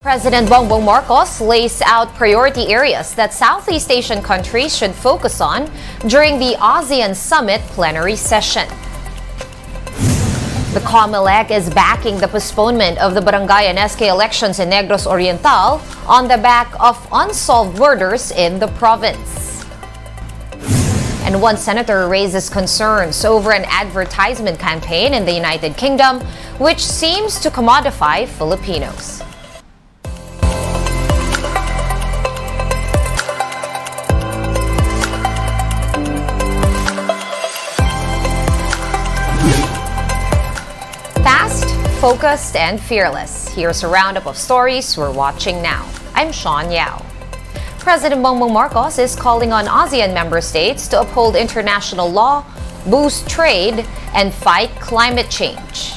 President Bongbong Marcos lays out priority areas that Southeast Asian countries should focus on during the ASEAN Summit plenary session. The COMELEC is backing the postponement of the barangay and SK elections in Negros Oriental on the back of unsolved murders in the province. And one senator raises concerns over an advertisement campaign in the United Kingdom which seems to commodify Filipinos. Fast, focused, and fearless. Here's a roundup of stories we're watching now. I'm Sean Yao. President Bongbong Marcos is calling on ASEAN member states to uphold international law, boost trade, and fight climate change.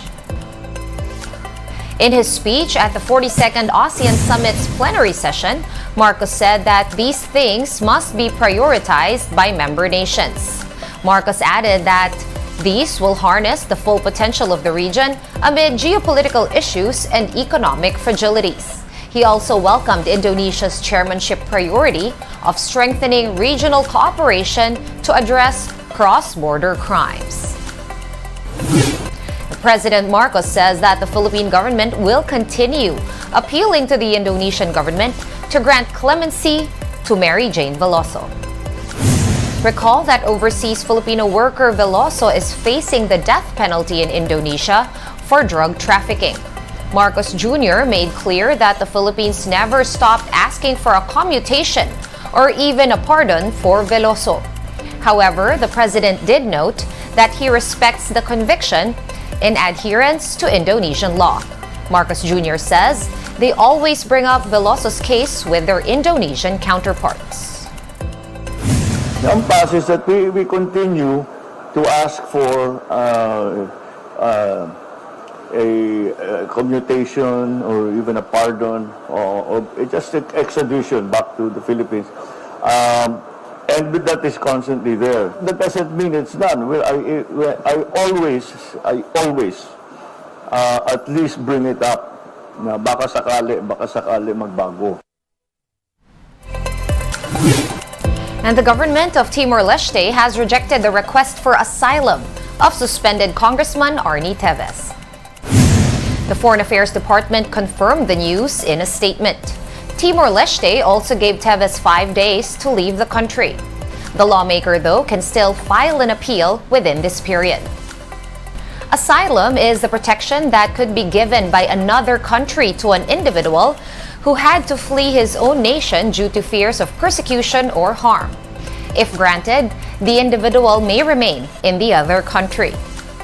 In his speech at the 42nd ASEAN Summit's plenary session, Marcos said that these things must be prioritized by member nations. Marcos added that these will harness the full potential of the region amid geopolitical issues and economic fragilities. He also welcomed Indonesia's chairmanship priority of strengthening regional cooperation to address cross-border crimes. President Marcos says that the Philippine government will continue appealing to the Indonesian government to grant clemency to Mary Jane Veloso. Recall that overseas Filipino worker Veloso is facing the death penalty in Indonesia for drug trafficking. Marcos Jr. made clear that the Philippines never stopped asking for a commutation or even a pardon for Veloso. However, the president did note that he respects the conviction in adherence to Indonesian law. Marcos Jr. says they always bring up Veloso's case with their Indonesian counterparts. The impasse is that we continue to ask for a commutation or even a pardon or just an extradition back to the Philippines. And that is constantly there. That doesn't mean it's done. Well, I always at least bring it up na baka sakali magbago. And the government of Timor-Leste has rejected the request for asylum of suspended Congressman Arnie Teves. The Foreign Affairs Department confirmed the news in a statement. Timor-Leste also gave Teves 5 days to leave the country. The lawmaker, though, can still file an appeal within this period. Asylum is the protection that could be given by another country to an individual who had to flee his own nation due to fears of persecution or harm. If granted, the individual may remain in the other country.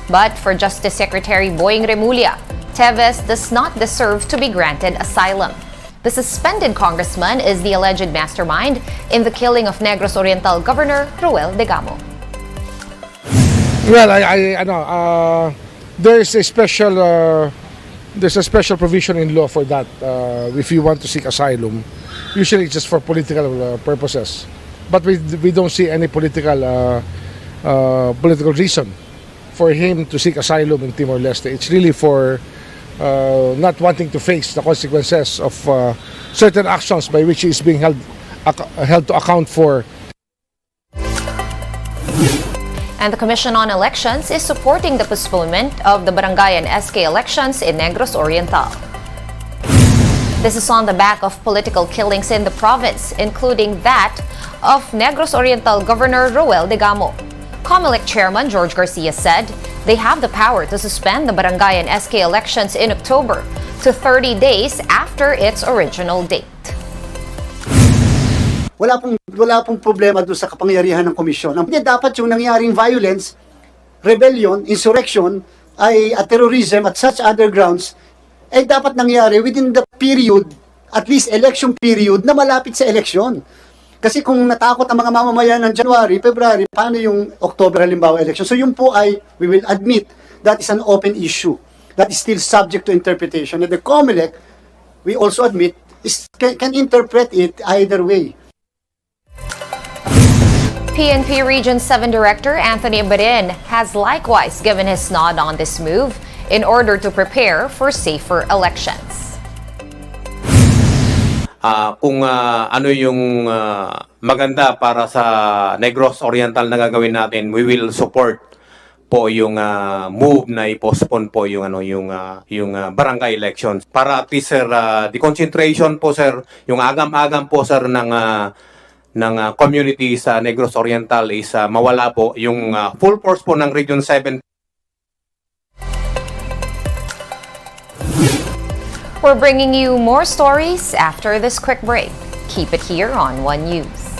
But for Justice Secretary Boying Remulla, Teves does not deserve to be granted asylum. The suspended congressman is the alleged mastermind in the killing of Negros Oriental Governor Roel Degamo. Well, I know there's a special provision in law for that. If you want to seek asylum, usually it's just for political purposes. But we don't see any political reason for him to seek asylum in Timor-Leste. It's really for not wanting to face the consequences of certain actions by which he is being held to account for. And the Commission on Elections is supporting the postponement of the barangay and SK elections in Negros Oriental. This is on the back of political killings in the province, including that of Negros Oriental Governor Roel Degamo. COMELEC Chairman George Garcia said they have the power to suspend the barangay and SK elections in October to 30 days after its original date. Wala pong problema doon sa kapangyarihan ng komisyon. Ang dapat yung nangyaring violence, rebellion, insurrection, ay terrorism at such other grounds, ay dapat nangyari within the period, at least election period, na malapit sa election. Kasi kung natakot ang mga mamamayan ng January, February, paano yung October halimbawa election? So yun po ay, we will admit, that is an open issue. That is still subject to interpretation. And the COMELEC, we also admit, can interpret it either way. PNP Region 7 Director Anthony Barin has likewise given his nod on this move in order to prepare for safer elections. kung ano yung maganda para sa Negros Oriental na gagawin natin, we will support po yung move na i-postpone po yung barangay elections para at least sir the concentration po sir, yung agam-agam po sir ng community sa Negros Oriental is mawala po yung full force po ng Region 7. We're bringing you more stories after this quick break. Keep it here on One News.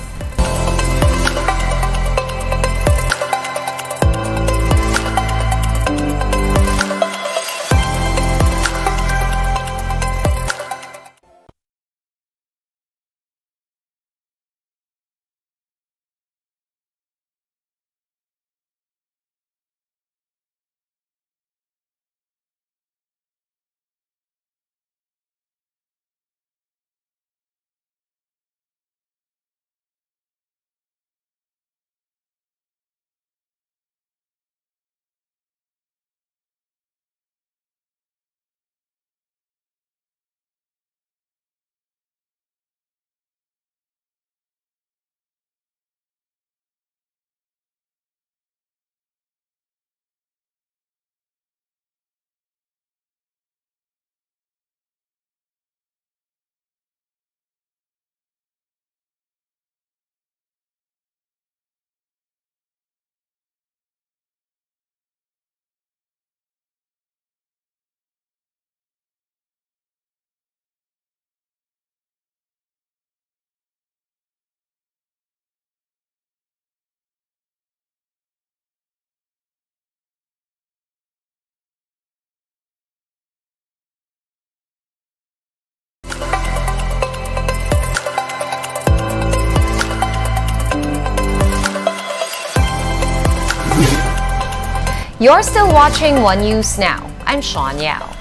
You're still watching One News Now. I'm Sean Yao.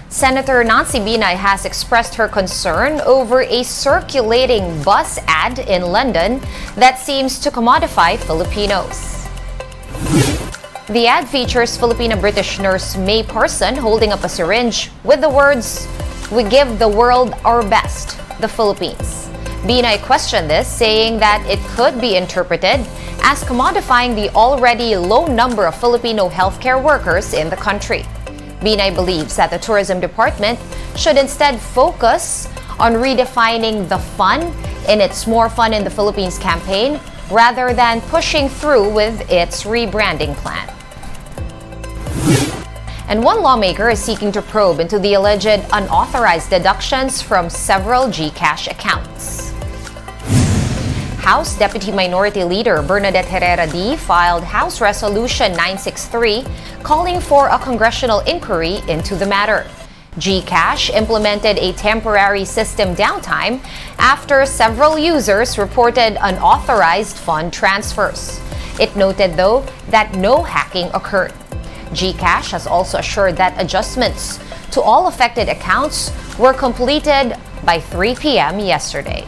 Senator Nancy Binay has expressed her concern over a circulating bus ad in London that seems to commodify Filipinos. The ad features Filipino-British nurse May Parson holding up a syringe with the words, "We give the world our best, the Philippines." Binay questioned this, saying that it could be interpreted as commodifying the already low number of Filipino healthcare workers in the country. Binay believes that the tourism department should instead focus on redefining the fun in its More Fun in the Philippines campaign rather than pushing through with its rebranding plan. And one lawmaker is seeking to probe into the alleged unauthorized deductions from several GCash accounts. House Deputy Minority Leader Bernadette Herrera D. filed House Resolution 963 calling for a congressional inquiry into the matter. GCash implemented a temporary system downtime after several users reported unauthorized fund transfers. It noted, though, that no hacking occurred. GCash has also assured that adjustments to all affected accounts were completed by 3 p.m. yesterday.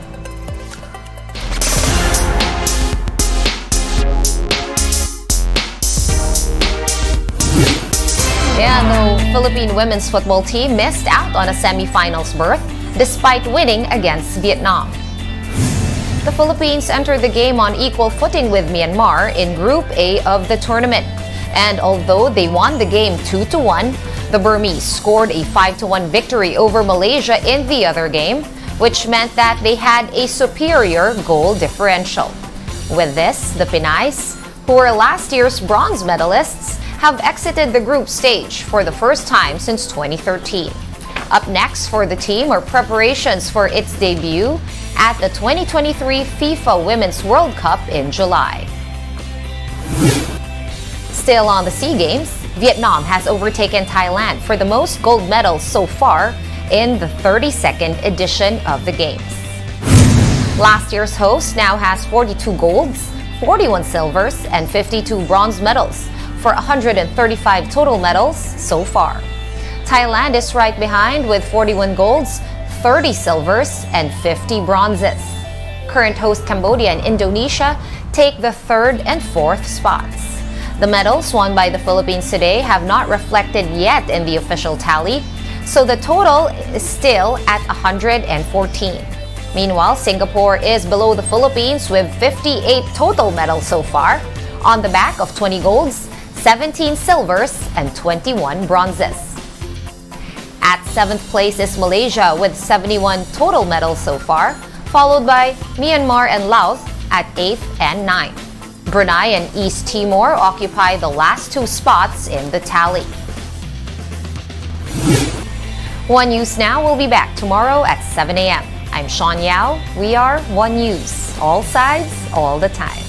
And the Philippine women's football team missed out on a semifinals berth despite winning against Vietnam. The Philippines entered the game on equal footing with Myanmar in Group A of the tournament. And although they won the game 2-1, the Burmese scored a 5-1 victory over Malaysia in the other game, which meant that they had a superior goal differential. With this, the Pinays, who were last year's bronze medalists, have exited the group stage for the first time since 2013. Up next for the team are preparations for its debut at the 2023 FIFA Women's World Cup in July. Still on the SEA Games, Vietnam has overtaken Thailand for the most gold medals so far in the 32nd edition of the Games. Last year's host now has 42 golds, 41 silvers, and 52 bronze medals, for 135 total medals so far. Thailand is right behind with 41 golds, 30 silvers, and 50 bronzes. Current host Cambodia and Indonesia take the third and fourth spots. The medals won by the Philippines today have not reflected yet in the official tally, so the total is still at 114. Meanwhile, Singapore is below the Philippines with 58 total medals so far, on the back of 20 golds, 17 silvers, and 21 bronzes. At 7th place is Malaysia with 71 total medals so far, followed by Myanmar and Laos at 8th and 9th. Brunei and East Timor occupy the last 2 spots in the tally. One News Now will be back tomorrow at 7 a.m. I'm Sean Yao. We are One News. All sides, all the time.